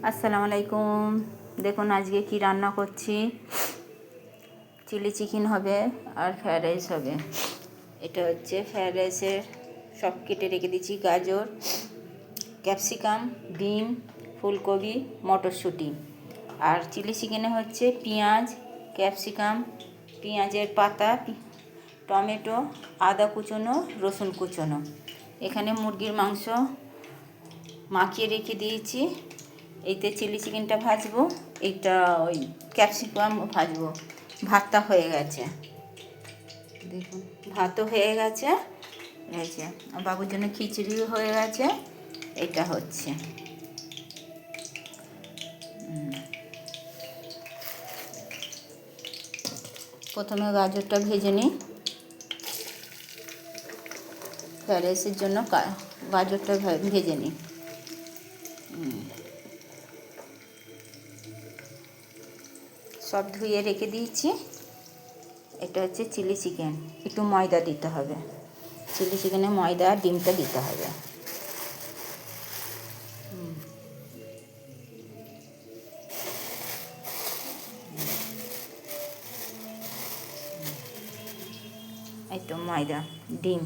আসসালামু আলাইকুম। দেখুন আজকে কি রান্না করছি। চিলি চিকেন হবে আর ফ্রায়েড রাইস হবে। এটা হচ্ছে ফ্রায়েড রাইসের সব কেটে রেখে দিচ্ছি, গাজর, ক্যাপসিকাম, বিন, ফুলকপি, মটরশুঁটি। আর চিলি চিকেনে হচ্ছে পেঁয়াজ, ক্যাপসিকাম, পেঁয়াজের পাতা, টমেটো, আদা কুচোনো, রসুন কুচোনো। এখানে মুরগির মাংস মাখিয়ে রেখে দিয়েছি। এইতে চিলি চিকেনটা ভাজবো, এইটা ওই ক্যাপসিকাম ভাজবো। ভাতটা হয়ে গেছে, দেখুন ভাতও হয়ে গেছে। এই যে বাবুর জন্য খিচুড়িও হয়ে গেছে। এটা হচ্ছে প্রথমে গাজরটা ভেজে নিই। ফ্রায়েড রাইসের জন্য গাজরটা ভেজে নিই। সব ধুয়ে রেখে দিয়েছি। এটা হচ্ছে চিলি চিকেন। একটু ময়দা দিতে হবে, চিলি চিকেনে ময়দা আর ডিমটা দিতে হবে। একটু ময়দা, ডিম,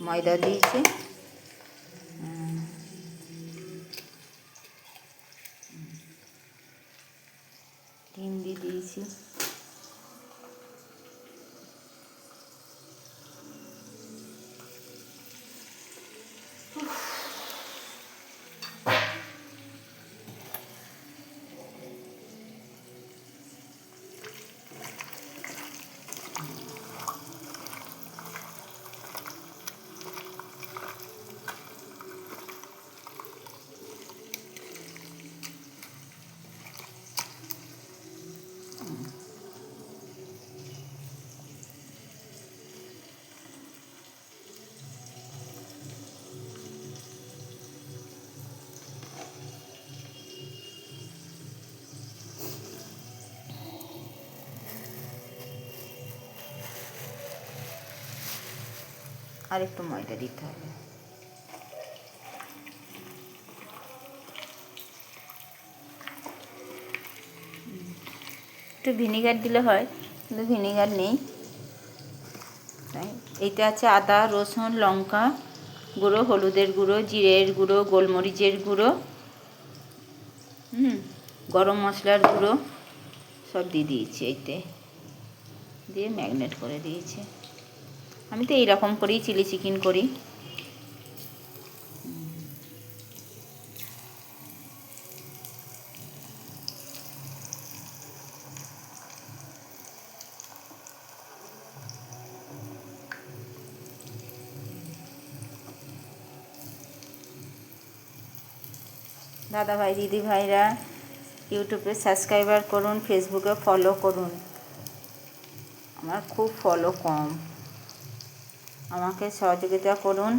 ময়দা দিয়েছি। ডিম দিয়ে দিয়েছি। আর একটু ময়দা দিতে হবে। একটু ভিনিগার দিলে হয়, কিন্তু ভিনিগার নেই। তাই এইটা আছে আদা, রসুন, লঙ্কা গুঁড়ো, হলুদের গুঁড়ো, জিরের গুঁড়ো, গোলমরিচের গুঁড়ো, গরম মশলার গুঁড়ো সব দিয়ে দিয়েছি। এইতে দিয়ে ম্যাগনেট করে দিয়েছি। আমি তো এইরকম করেই চিলি চিকেন করি। দাদা ভাই, দিদি ভাইরা ইউটিউবে সাবস্ক্রাইবার করুন, ফেসবুকে ফলো করুন। আমার খুব ফলো কম, আমাকে সহযোগিতা করুন।